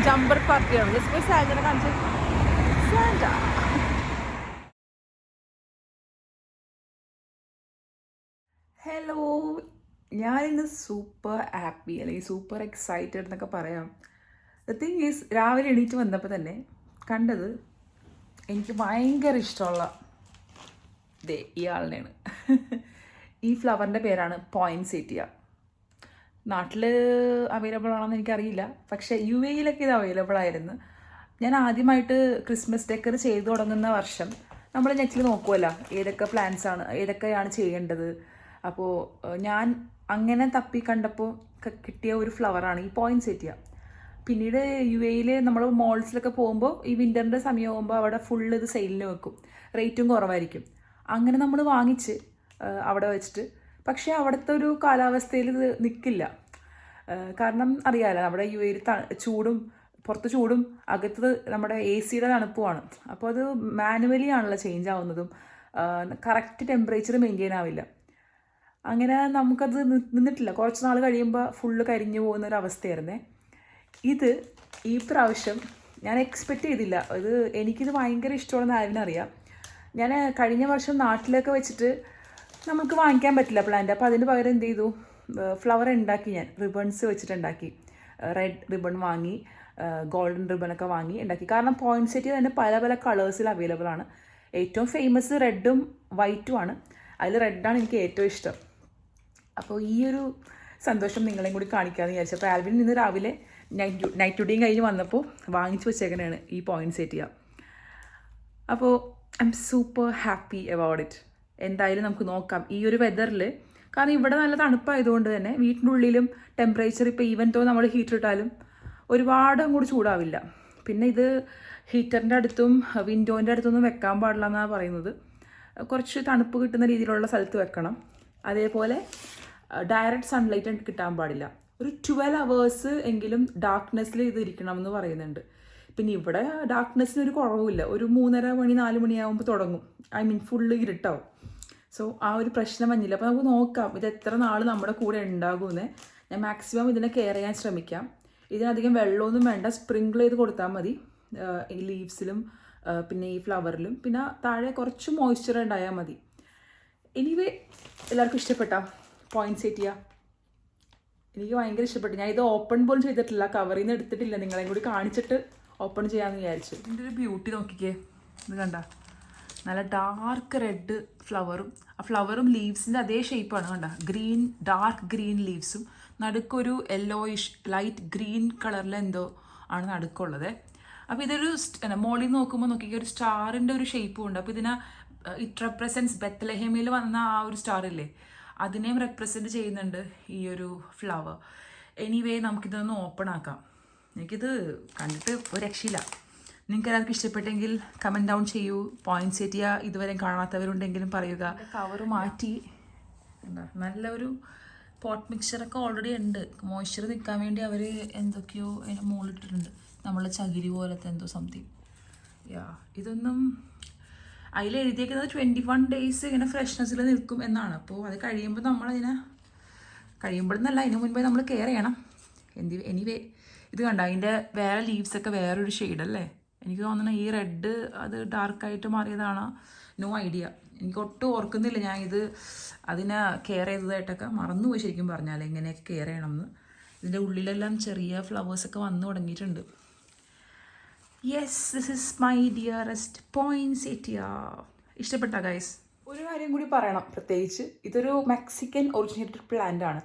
Jumper പാർട്ടിയാണ്. Just പോയി സാൻഡനെ കാണിച്ചു. സാൻഡ ഹലോ, ഞാനിന്ന് സൂപ്പർ ഹാപ്പി അല്ലെങ്കിൽ സൂപ്പർ എക്സൈറ്റഡ് എന്നൊക്കെ പറയാം. ദ തിങ് ഈസ്, രാവിലെ എണീറ്റ് വന്നപ്പോൾ തന്നെ കണ്ടത് എനിക്ക് ഭയങ്കര ഇഷ്ടമുള്ള ഈ ആളിനെയാണ്. ഈ ഫ്ലവറിൻ്റെ പേരാണ് പോയിൻസെറ്റിയ. നാട്ടിൽ അവൈലബിൾ ആണെന്ന് എനിക്കറിയില്ല, പക്ഷേ യു എയിലൊക്കെ ഇത് അവൈലബിൾ ആയിരുന്നു. ഞാൻ ആദ്യമായിട്ട് ക്രിസ്മസ് ഡെക്കർ ചെയ്തു തുടങ്ങുന്ന വർഷം നമ്മൾ നെറ്റിൽ നോക്കുമല്ലോ ഏതൊക്കെ പ്ലാൻസാണ് ഏതൊക്കെയാണ് ചെയ്യേണ്ടത്. അപ്പോൾ ഞാൻ അങ്ങനെ തപ്പി കണ്ടപ്പോൾ കിട്ടിയ ഒരു ഫ്ലവറാണ് ഈ പോയിൻസെറ്റിയ. പിന്നീട് യു എയിൽ നമ്മൾ മോൾസിലൊക്കെ പോകുമ്പോൾ ഈ വിൻ്ററിൻ്റെ സമയമാകുമ്പോൾ അവിടെ ഫുള്ള് ഇത് സെയിലിന് വെക്കും, റേറ്റും കുറവായിരിക്കും. അങ്ങനെ നമ്മൾ വാങ്ങിച്ച് അവിടെ വെച്ചിട്ട്, പക്ഷേ അവിടുത്തെ ഒരു കാലാവസ്ഥയിൽ ഇത് നിൽക്കില്ല. കാരണം അറിയാമല്ലോ, നമ്മുടെ യു എയിൽ ചൂടും പുറത്ത് ചൂടും അകത്ത് നമ്മുടെ എ സിയുടെ തണുപ്പുമാണ്. അപ്പോൾ അത് മാനുവലി ആണല്ലോ ചേഞ്ച് ആവുന്നതും, കറക്റ്റ് ടെമ്പറേച്ചർ മെയിൻറ്റെയിൻ ആവില്ല. അങ്ങനെ നമുക്കത് നിന്നിട്ടില്ല. കുറച്ച് നാൾ കഴിയുമ്പോൾ ഫുള്ള് കരിഞ്ഞു പോകുന്ന ഒരു അവസ്ഥയായിരുന്നേ. ഇത് ഈ പ്രാവശ്യം ഞാൻ എക്സ്പെക്റ്റ് ചെയ്തില്ല. എനിക്കിത് ഭയങ്കര ഇഷ്ടമാണെന്ന് ആരിനറിയാം. ഞാൻ കഴിഞ്ഞ വർഷം നാട്ടിലൊക്കെ വെച്ചിട്ട് നമുക്ക് വാങ്ങിക്കാൻ പറ്റില്ല പ്ലാന്റ്. അപ്പോൾ അതിന് പകരം എന്ത് ചെയ്തു, ഫ്ലവർ ഉണ്ടാക്കി. ഞാൻ റിബൺസ് വെച്ചിട്ടുണ്ടാക്കി. റെഡ് റിബൺ വാങ്ങി, ഗോൾഡൻ റിബണൊക്കെ വാങ്ങി ഉണ്ടാക്കി. കാരണം പോയിൻസെറ്റിയ തന്നെ പല പല കളേഴ്സിൽ അവൈലബിൾ ആണ്. ഏറ്റവും ഫേമസ് റെഡും വൈറ്റും ആണ്. അതിൽ റെഡാണ് എനിക്ക് ഏറ്റവും ഇഷ്ടം. അപ്പോൾ ഈ ഒരു സന്തോഷം നിങ്ങളെയും കൂടി കാണിക്കാമെന്ന് വിചാരിച്ചു. അപ്പോൾ ആൽവിൻ നിന്ന് രാവിലെ നൈറ്റ് ഡ്യൂട്ടിയും കഴിഞ്ഞ് വന്നപ്പോൾ വാങ്ങിച്ചു വെച്ചേക്കണതാണ് ഈ പോയിൻസെറ്റിയ. അപ്പോൾ I M super happy about it. എന്തായാലും നമുക്ക് നോക്കാം ഈ ഒരു വെതറിൽ. കാരണം ഇവിടെ നല്ല തണുപ്പായതുകൊണ്ട് തന്നെ വീട്ടിനുള്ളിലും ടെമ്പറേച്ചർ ഇപ്പോൾ ഈവൻ തോ നമ്മൾ ഹീറ്റർ ഇട്ടാലും ഒരുപാട് അങ്ങോട്ട് ചൂടാവില്ല. പിന്നെ ഇത് ഹീറ്ററിൻ്റെ അടുത്തും വിൻഡോൻ്റെ അടുത്തൊന്നും വെക്കാൻ പാടില്ല എന്നാണ് പറയുന്നത്. കുറച്ച് തണുപ്പ് കിട്ടുന്ന രീതിയിലുള്ള സ്ഥലത്ത് വെക്കണം. അതേപോലെ ഡയറക്റ്റ് സൺലൈറ്റ് കിട്ടാൻ പാടില്ല. ഒരു 12 hours എങ്കിലും ഡാർക്ക്നെസ്സിൽ ഇത് ഇരിക്കണം എന്ന് പറയുന്നുണ്ട്. പിന്നെ ഇവിടെ ഡാർക്ക്നെസ്സിന് ഒരു കുറവുമില്ല. ഒരു 3:30 മണി 4 മണിയാകുമ്പോൾ തുടങ്ങും. ഫുള്ള് ഇരുട്ടാവും. സോ ആ ഒരു പ്രശ്നം വന്നില്ല. അപ്പോൾ നമുക്ക് നോക്കാം ഇത് എത്ര നാൾ നമ്മുടെ കൂടെ ഉണ്ടാകുമെന്ന്. ഞാൻ മാക്സിമം ഇതിനെ കെയർ ചെയ്യാൻ ശ്രമിക്കാം. ഇതിനധികം വെള്ളമൊന്നും വേണ്ട, സ്പ്രിങ്കിൾ ചെയ്ത് കൊടുത്താൽ മതി ഈ ലീവ്സിലും പിന്നെ ഈ ഫ്ലവറിലും. പിന്നെ താഴെ കുറച്ച് മോയ്സ്ചർ ഉണ്ടായാൽ മതി. എനിവേ, എല്ലാവർക്കും ഇഷ്ടപ്പെട്ടോ പോയിൻസെറ്റിയ? എനിക്ക് ഭയങ്കര ഇഷ്ടപ്പെട്ടു. ഞാൻ ഇത് ഓപ്പൺ പോലും ചെയ്തിട്ടില്ല, കവറിൽ നിന്ന് എടുത്തിട്ടില്ല. നിങ്ങളെയും കൂടി കാണിച്ചിട്ട് ഓപ്പൺ ചെയ്യാമെന്ന് വിചാരിച്ചു. ഇതിൻ്റെ ഒരു ബ്യൂട്ടി നോക്കിക്കേ. ഇത് കണ്ട, നല്ല ഡാർക്ക് റെഡ് ഫ്ലവറും ആ ഫ്ലവറും ലീവ്സിൻ്റെ അതേ ഷേപ്പാണ്. കണ്ട, ഗ്രീൻ, ഡാർക്ക് ഗ്രീൻ ലീവ്സും നടുക്കൊരു യെല്ലോയിഷ് ലൈറ്റ് ഗ്രീൻ കളറിൽ എന്തോ ആണ് നടുക്കുള്ളത്. അപ്പോൾ ഇതൊരു മോളിൽ നോക്കുമ്പോൾ നോക്കിക്കുക, ഒരു സ്റ്റാറിൻ്റെ ഒരു ഷേപ്പും ഉണ്ട്. അപ്പോൾ ഇറ്റ് റെപ്രസെൻറ്റ്സ് ബെത്ലഹേമിൽ വന്ന ആ ഒരു സ്റ്റാറില്ലേ, അതിനെയും റെപ്രസെൻറ്റ് ചെയ്യുന്നുണ്ട് ഈ ഒരു ഫ്ലവർ. എനിവേ, നമുക്കിതൊന്ന് ഓപ്പൺ ആക്കാം. എനിക്കിത് കണ്ടിട്ട് ഒരു രക്ഷയില്ല. നിങ്ങൾക്ക് എല്ലാവർക്കും ഇഷ്ടപ്പെട്ടെങ്കിൽ കമൻറ്റ് ഡൗൺ ചെയ്യൂ. പോയിൻസെറ്റിയ ഇതുവരെ കാണാത്തവരുണ്ടെങ്കിലും പറയുക. കവർ മാറ്റി നല്ലൊരു പോട്ട് മിക്സറൊക്കെ ഓൾറെഡി ഉണ്ട്. മോയ്സ്ചർ നിൽക്കാൻ വേണ്ടി അവർ എന്തൊക്കെയോ അതിന് മുകളിലിട്ടിട്ടുണ്ട്. നമ്മളെ ചകിരി പോലത്തെ എന്തോ സംതിങ്. ഇതൊന്നും അതിൽ എഴുതിയേക്കുന്നത് 21 days ഇങ്ങനെ ഫ്രഷ്നെസ്സിൽ നിൽക്കും എന്നാണ്. അപ്പോൾ അത് കഴിയുമ്പോൾ നമ്മളതിനെ കഴിയുമ്പോഴെന്നല്ല, അതിന് മുൻപേ നമ്മൾ കെയർ ചെയ്യണം. എനിവേ, ഇത് കണ്ട, അതിൻ്റെ വേറെ ലീവ്സൊക്കെ വേറൊരു ഷെയ്ഡല്ലേ. എനിക്ക് തോന്നുന്നു ഈ റെഡ് അത് ഡാർക്കായിട്ട് മാറിയതാണ്. No idea. എനിക്ക് ഒട്ടും ഓർക്കുന്നില്ല ഞാൻ ഇത് അതിനെ കെയർ ചെയ്തതായിട്ടൊക്കെ മറന്നുപോയി ശരിക്കും പറഞ്ഞാൽ എങ്ങനെയൊക്കെ കെയർ ചെയ്യണമെന്ന്. ഇതിൻ്റെ ഉള്ളിലെല്ലാം ചെറിയ ഫ്ലവേഴ്സൊക്കെ വന്നു തുടങ്ങിയിട്ടുണ്ട്. Yes, this is my dearest poinsettia. ഇഷ്ടപ്പെട്ട ഗൈസ്? ഒരു കാര്യം കൂടി പറയണം പ്രത്യേകിച്ച്, ഇതൊരു മെക്സിക്കൻ ഒറിജിനേറ്റഡ് പ്ലാന്റ് ആണ്.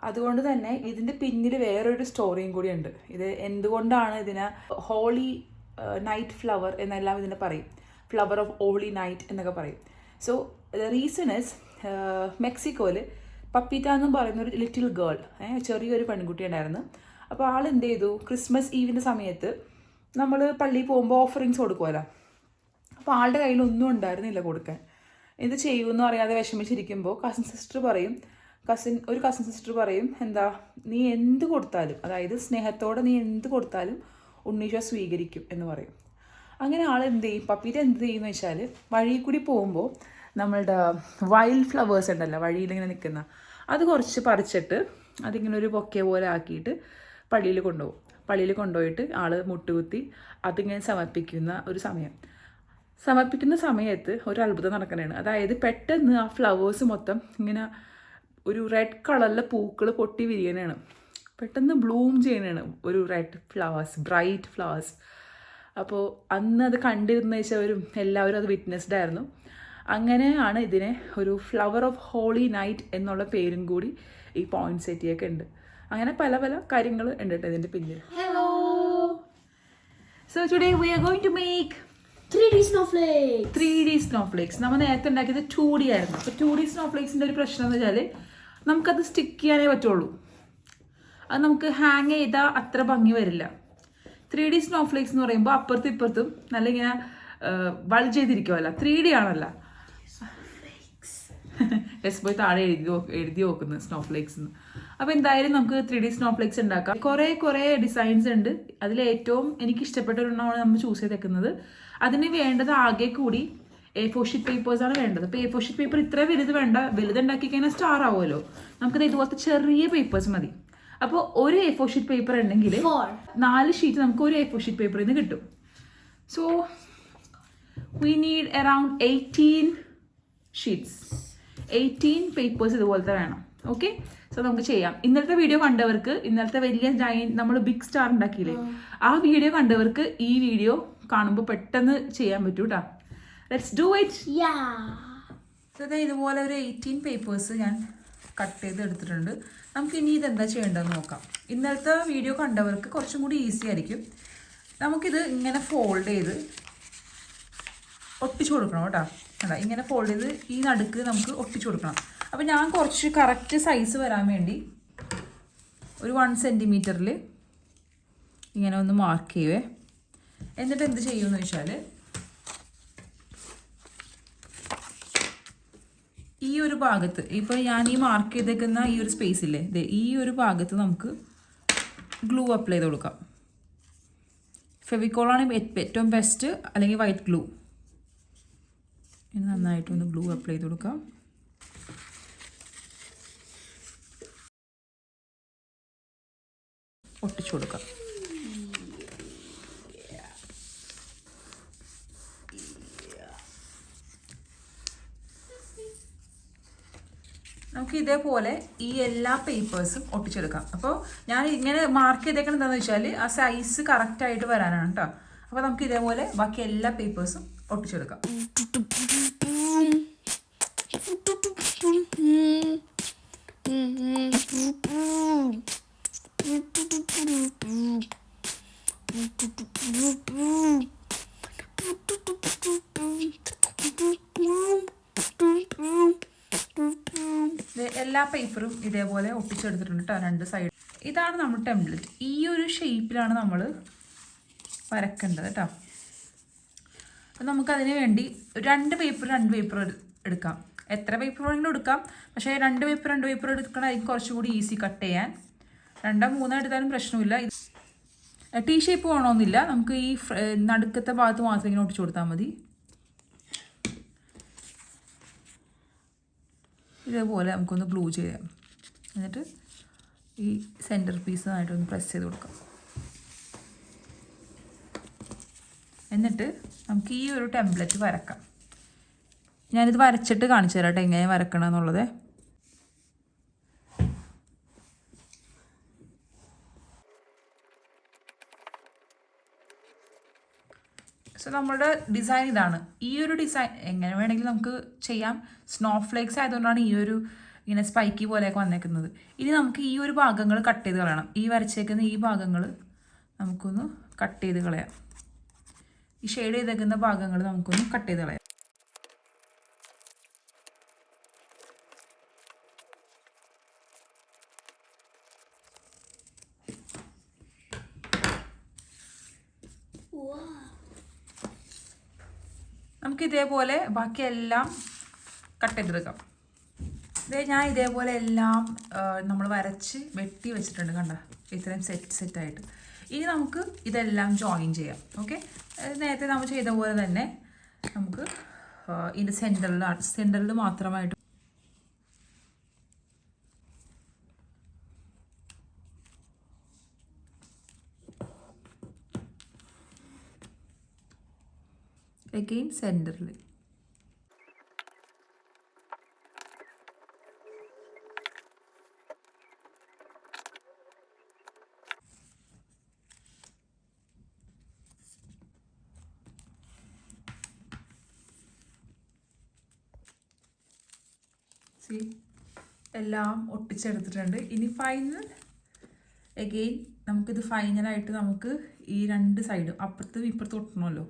അതുകൊണ്ട് തന്നെ ഇതിൻ്റെ പിന്നിൽ വേറൊരു സ്റ്റോറിയും കൂടി ഉണ്ട്. ഇത് എന്തുകൊണ്ടാണ് ഇതിനെ ഹോളി നൈറ്റ് ഫ്ലവർ എന്നെല്ലാം ഇതിനെ പറയും, ഫ്ലവർ ഓഫ് ഹോളി നൈറ്റ് എന്നൊക്കെ പറയും. സോ ദ റീസൺ ഇസ്, മെക്സിക്കോയിൽ പപ്പീറ്റ എന്നും പറയുന്ന ഒരു ലിറ്റിൽ ഗേൾ, ചെറിയൊരു പെൺകുട്ടി ഉണ്ടായിരുന്നു. അപ്പോൾ ആൾ എന്ത് ചെയ്തു, ക്രിസ്മസ് ഈവിൻ്റെ സമയത്ത് നമ്മൾ പള്ളിയിൽ പോകുമ്പോൾ ഓഫറിങ്സ് കൊടുക്കുമല്ലോ. അപ്പോൾ ആളുടെ കയ്യിലൊന്നും ഉണ്ടായിരുന്നില്ല കൊടുക്കാൻ. എന്ത് ചെയ്യുമെന്ന് അറിയാതെ വിഷമിച്ചിരിക്കുമ്പോൾ കസിൻ സിസ്റ്റർ പറയും, എന്താ, നീ എന്ത് കൊടുത്താലും, അതായത് സ്നേഹത്തോടെ നീ എന്ത് കൊടുത്താലും ഉണ്ണീശോ സ്വീകരിക്കും എന്ന് പറയും. അങ്ങനെ ആൾ എന്ത് ചെയ്യും, പപ്പീറ്റ എന്ത് ചെയ്യുമെന്ന് വെച്ചാൽ, വഴിയിൽ കൂടി പോകുമ്പോൾ നമ്മളുടെ വൈൽഡ് ഫ്ലവേഴ്സ് ഉണ്ടല്ലോ വഴിയിലിങ്ങനെ നിൽക്കുന്ന, അത് കുറച്ച് പറിച്ചിട്ട് അതിങ്ങനെ ഒരു ബൊക്കെ പോലെ ആക്കിയിട്ട് പള്ളിയിൽ കൊണ്ടുപോകും. പള്ളിയിൽ കൊണ്ടുപോയിട്ട് ആൾ മുട്ടുകുത്തി അതിങ്ങനെ സമർപ്പിക്കുന്ന ഒരു സമയം. സമർപ്പിക്കുന്ന സമയത്ത് ഒരു അത്ഭുതം നടക്കുന്നതാണ്. അതായത് പെട്ടെന്ന് ആ ഫ്ലവേഴ്സ് മൊത്തം ഇങ്ങനെ ഒരു റെഡ് കളറിലെ പൂക്കൾ പൊട്ടി വിരിയാനാണ്, പെട്ടെന്ന് ബ്ലൂം ചെയ്യണതാണ് ഒരു റെഡ് ഫ്ലവേഴ്സ്, ബ്രൈറ്റ് ഫ്ലവേഴ്സ്. അപ്പോൾ അന്ന് അത് കണ്ടിരുന്ന വെച്ചവരും എല്ലാവരും അത് വിറ്റ്നസ്ഡ് ആയിരുന്നു. അങ്ങനെയാണ് ഇതിനെ ഒരു ഫ്ലവർ ഓഫ് ഹോളി നൈറ്റ് എന്നുള്ള പേരും കൂടി ഈ പോയിൻസെറ്റിയൊക്കെ ഉണ്ട്. അങ്ങനെ പല പല കാര്യങ്ങൾ ഉണ്ട് കേട്ടോ ഇതിൻ്റെ പിന്നിൽ. Hello. So today we are going to make 3D snowflakes. 3D snowflakes. നമ്മൾ നേരത്തെ ഉണ്ടാക്കിയത് 2D ആയിരുന്നു. അപ്പോൾ 2D സ്നോഫ്ലേക്സിൻ്റെ ഒരു പ്രശ്നം എന്ന് വെച്ചാൽ നമുക്കത് സ്റ്റിക്ക് ചെയ്യാനേ പറ്റുള്ളൂ. അത് നമുക്ക് ഹാങ് ചെയ്താൽ അത്ര ഭംഗി വരില്ല. 3D സ്നോഫ്ലേക്സ് എന്ന് പറയുമ്പോൾ അപ്പുറത്തും ഇപ്പുറത്തും നല്ല ഇങ്ങനെ ബൾജ് ചെയ്തിരിക്കുമല്ല, 3D ആണല്ല. യെസ് പോയി താഴെ എഴുതി നോക്കുന്നത് സ്നോഫ്ലേക്സ് എന്ന്. അപ്പോൾ എന്തായാലും നമുക്ക് 3D സ്നോഫ്ലേക്സ് ഉണ്ടാക്കാം. കുറേ ഡിസൈൻസ് ഉണ്ട്. അതിൽ ഏറ്റവും എനിക്ക് ഇഷ്ടപ്പെട്ട ഒരെണ്ണമാണ് നമ്മൾ ചൂസ് ചെയ്തേക്കുന്നത്. അതിന് വേണ്ടത് ആകെ കൂടി A4 ഷീറ്റ് പേപ്പേഴ്സാണ് വേണ്ടത്. അപ്പോൾ A4 ഷീറ്റ് പേപ്പർ ഇത്ര വലുത് വേണ്ട, വലുതുണ്ടാക്കി കഴിഞ്ഞാൽ സ്റ്റാർ ആവുമല്ലോ. നമുക്കത് ഇതുപോലത്തെ ചെറിയ പേപ്പേഴ്സ് മതി. അപ്പോൾ ഒരു A4 ഷീറ്റ് പേപ്പർ ഉണ്ടെങ്കിൽ 4 ഷീറ്റ് നമുക്ക് ഒരു A4 ഷീറ്റ് പേപ്പറിൽ നിന്ന് കിട്ടും. So we need around 18 sheets, 18 papers ഇതുപോലത്തെ വേണം. ഓക്കെ, സോ നമുക്ക് ചെയ്യാം. ഇന്നലത്തെ വീഡിയോ കണ്ടവർക്ക്, ഇന്നലത്തെ വലിയ നമ്മൾ ബിഗ് സ്റ്റാർ ഉണ്ടാക്കിയില്ലേ, ആ വീഡിയോ കണ്ടവർക്ക് ഈ വീഡിയോ കാണുമ്പോൾ പെട്ടെന്ന് ചെയ്യാൻ പറ്റൂ കേട്ടോ. Let's do it. അതെ, ഇതുപോലെ ഒരു 18 പേപ്പേഴ്സ് ഞാൻ കട്ട് ചെയ്ത് എടുത്തിട്ടുണ്ട്. നമുക്ക് ഇനി ഇതെന്താ ചെയ്യേണ്ടതെന്ന് നോക്കാം. ഇന്നലത്തെ വീഡിയോ കണ്ടവർക്ക് കുറച്ചും കൂടി ഈസി ആയിരിക്കും. നമുക്കിത് ഇങ്ങനെ ഫോൾഡ് ചെയ്ത് ഒട്ടിച്ചു കൊടുക്കണം കേട്ടോ. അതാ ഇങ്ങനെ ഫോൾഡ് ചെയ്ത് ഈ നടുക്ക് നമുക്ക് ഒട്ടിച്ചു കൊടുക്കണം. അപ്പോൾ ഞാൻ കുറച്ച് കറക്റ്റ് സൈസ് വരാൻ വേണ്ടി ഒരു 1 സെൻറ്റിമീറ്ററിൽ ഇങ്ങനെ ഒന്ന് മാർക്ക് ചെയ്യുവേ. എന്നിട്ട് എന്ത് ചെയ്യുമെന്ന് വെച്ചാൽ ഈ ഒരു ഭാഗത്ത്, ഇപ്പോൾ ഞാൻ ഈ മാർക്ക് ചെയ്തേക്കുന്ന ഈ ഒരു സ്പേസില്ലേ, ഈ ഒരു ഭാഗത്ത് നമുക്ക് ഗ്ലൂ അപ്ലൈ ചെയ്ത് കൊടുക്കാം. ഫെവിക്കോളാണ് ഏറ്റവും ബെസ്റ്റ്, അല്ലെങ്കിൽ വൈറ്റ് ഗ്ലൂ. ഇനി നന്നായിട്ടൊന്ന് ഗ്ലൂ അപ്ലൈ ചെയ്ത് കൊടുക്കാം. ഒട്ടിച്ചു കൊടുക്കാം. നമുക്ക് ഇതേപോലെ ഈ എല്ലാ പേപ്പേഴ്സും ഒട്ടിച്ചെടുക്കാം. അപ്പോൾ ഞാൻ ഇങ്ങനെ മാർക്ക് ചെയ്തേക്കണം എന്താണെന്ന് വെച്ചാൽ ആ സൈസ് കറക്റ്റായിട്ട് വരാനാണ് കേട്ടോ. അപ്പോൾ നമുക്ക് ഇതേപോലെ ബാക്കി എല്ലാ പേപ്പേഴ്സും ഒട്ടിച്ചെടുക്കാം. എല്ലാ പേപ്പറും ഇതേപോലെ ഒട്ടിച്ചെടുത്തിട്ടുണ്ട് കേട്ടോ, 2 സൈഡ്. ഇതാണ് നമ്മുടെ ടെംപ്ലേറ്റ്. ഈ ഒരു ഷേപ്പിലാണ് നമ്മൾ വരക്കേണ്ടത് കേട്ടോ. അപ്പം നമുക്കതിന് വേണ്ടി 2 പേപ്പർ എടുക്കാം. എത്ര പേപ്പർ വേണമെങ്കിലും എടുക്കാം, പക്ഷേ 2 പേപ്പർ എടുക്കണമായിരിക്കും കുറച്ചുകൂടി ഈസി കട്ട് ചെയ്യാൻ. 2 3 എടുത്താലും പ്രശ്നമില്ല. ടീ ഷേപ്പ് വേണമെന്നില്ല, നമുക്ക് ഈ നടുക്കത്തെ ഭാഗത്ത് മാത്രം ഇങ്ങനെ ഒട്ടിച്ചു കൊടുത്താൽ മതി. ഇതേപോലെ നമുക്കൊന്ന് ഗ്ലൂ ചെയ്യാം. എന്നിട്ട് ഈ സെൻറ്റർ പീസായിട്ടൊന്ന് പ്രസ് ചെയ്ത് കൊടുക്കാം. എന്നിട്ട് നമുക്ക് ഈ ഒരു ടെംപ്ലേറ്റ് വരക്കാം. ഞാനിത് വരച്ചിട്ട് കാണിച്ചു തരാം കേട്ടോ എങ്ങനെ വരക്കണം എന്നുള്ളത്. സോ നമ്മുടെ ഡിസൈൻ ഇതാണ്. ഈ ഒരു ഡിസൈൻ എങ്ങനെ വേണമെങ്കിലും നമുക്ക് ചെയ്യാം. സ്നോഫ്ലേക്സ് ആയതുകൊണ്ടാണ് ഈ ഒരു ഇങ്ങനെ സ്പൈക്കി പോലെയൊക്കെ വന്നേക്കുന്നത്. ഇനി നമുക്ക് ഈ ഒരു ഭാഗങ്ങൾ കട്ട് ചെയ്ത് കളയണം. ഈ വരച്ചേക്കുന്ന ഈ ഭാഗങ്ങൾ നമുക്കൊന്ന് കട്ട് ചെയ്ത് കളയാം. ഈ ഷെയ്ഡ് ചെയ്തേക്കുന്ന ഭാഗങ്ങൾ നമുക്കൊന്ന് കട്ട് ചെയ്ത് കളയാം. നമുക്ക് ഇതേപോലെ ബാക്കിയെല്ലാം കട്ട് ചെയ്തെടുക്കാം. ഞാൻ ഇതേപോലെ എല്ലാം നമ്മൾ വരച്ച് വെട്ടി വെച്ചിട്ടുണ്ട് കണ്ട, ഇത്രയും സെറ്റായിട്ട്. ഇനി നമുക്ക് ഇതെല്ലാം ജോയിൻ ചെയ്യാം. ഓക്കെ, നേരത്തെ നമ്മൾ ചെയ്ത പോലെ തന്നെ നമുക്ക് ഇതിൻ്റെ സെൻറ്ററിൽ മാത്രമായിട്ട് അഗെയിൻ സെൻറ്ററിൽ. എല്ലാം ഒട്ടിച്ചെടുത്തിട്ടുണ്ട്. ഇനി ഫൈനൽ അഗെയിൻ നമുക്കിത് ഫൈനലായിട്ട് നമുക്ക് ഈ രണ്ട് സൈഡും അപ്പുറത്തും ഇപ്പുറത്തും ഒട്ടണമല്ലോ.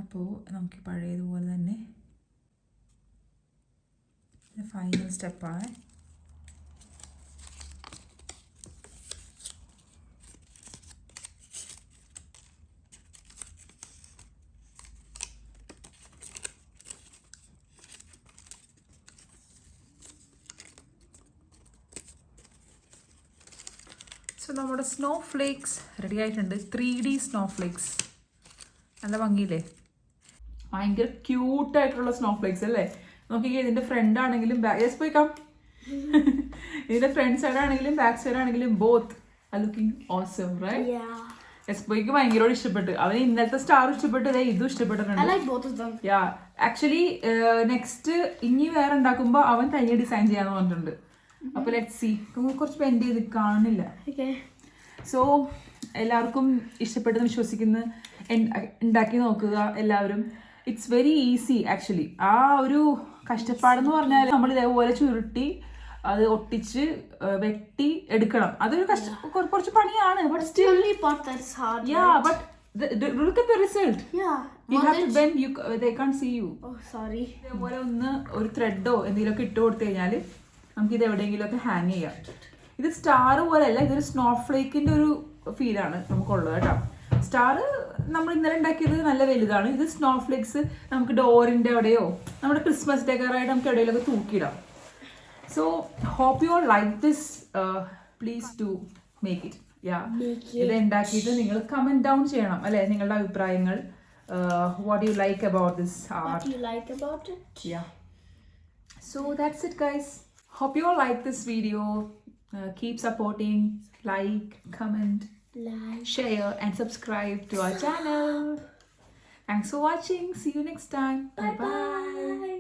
അപ്പോൾ നമുക്ക് പഴയതുപോലെ തന്നെ ഫൈനൽ സ്റ്റെപ്പാണ്. സോ നമ്മുടെ സ്നോ ഫ്ലേക്സ് റെഡി ആയിട്ടുണ്ട്. 3D snow flakes. നല്ല ഭംഗിയില്ലേ? ഭയങ്കര ക്യൂട്ടായിട്ടുള്ള സ്നോ ഫ്ലേക്സ് അല്ലേ? നോക്കിക്കേ, ഇതിൻ്റെ ഫ്രണ്ട് ആണെങ്കിലും പോയിക്കാം ഇതിൻ്റെ ഫ്രണ്ട് സൈഡ് ആണെങ്കിലും ബാക്ക് സൈഡ് ആണെങ്കിലും both are looking awesome, right? Yeah. എസ്പോയ്ക്ക് ഭയങ്കരമായിട്ട് ഇഷ്ടപ്പെട്ടു. അവന് ഇന്നലത്തെ സ്റ്റാർ ഇഷ്ടപ്പെട്ടു, ഇതും ഇഷ്ടപ്പെട്ടിട്ടുണ്ട്. I like both of them. Yeah, actually next ഇനി വേറെ ഉണ്ടാക്കുമ്പോൾ അവൻ തനിയെ ഡിസൈൻ ചെയ്യാന്ന് പറഞ്ഞിട്ടുണ്ട്. അപ്പോൾ ലെറ്റ്സ് സീ. കുറച്ച് പെൻഡ് ചെയ്ത് കാണുന്നില്ല. Okay. സോ എല്ലാവർക്കും ഇഷ്ടപ്പെട്ടെന്ന് വിശ്വസിക്കുന്നു. ഉണ്ടാക്കി നോക്കുക എല്ലാവരും. It's very easy actually. ആ ഒരു കഷ്ടപ്പാടെന്ന് പറഞ്ഞാൽ നമ്മൾ ഇതേപോലെ ചുരുട്ടി അത് ഒട്ടിച്ച് വെട്ടി എടുക്കണം. അതൊരു കുറച്ച് പണിയാണ്. But The only part that's hard. yeah, but look at the result. Yeah. You have to bend, they can't see you. Oh, sorry. ഇതേപോലെ ഒരു ത്രെഡോ എന്തെങ്കിലുമൊക്കെ ഇട്ട് കൊടുത്തു കഴിഞ്ഞാൽ നമുക്കിത് എവിടെയെങ്കിലുമൊക്കെ ഹാങ് ചെയ്യാം. ഇത് സ്റ്റാർ പോലെയല്ല, ഇതൊരു സ്നോ ഫ്ലേക്കിൻ്റെ ഒരു ഫീലാണ് നമുക്കുള്ളത് കേട്ടോ. സ്റ്റാർ നമ്മൾ ഇന്നലെ ഉണ്ടാക്കിയത് നല്ല വലുതാണ്. ഇത് സ്നോ ഫ്ലേക്സ് നമുക്ക് ഡോറിൻ്റെ അവിടെയോ നമ്മുടെ ക്രിസ്മസ് ഡെക്കറായിട്ട് നമുക്ക് എവിടെയെങ്കിലുമൊക്കെ തൂക്കിയിടാം. So hope you all like this. Please do make it. Yeah, ഇത് ഉണ്ടാക്കിയിട്ട് നിങ്ങൾ കമൻറ്റ് ഡൗൺ ചെയ്യണം അല്ലേ, നിങ്ങളുടെ അഭിപ്രായങ്ങൾ. What you like about this art. What do you like about it? Yeah. So that's it, guys. Hope you all like this video. Keep supporting, like, comment, Like. share, and subscribe to our channel. Thanks for watching. See you next time. Bye bye.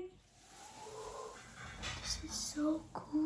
This is so cool.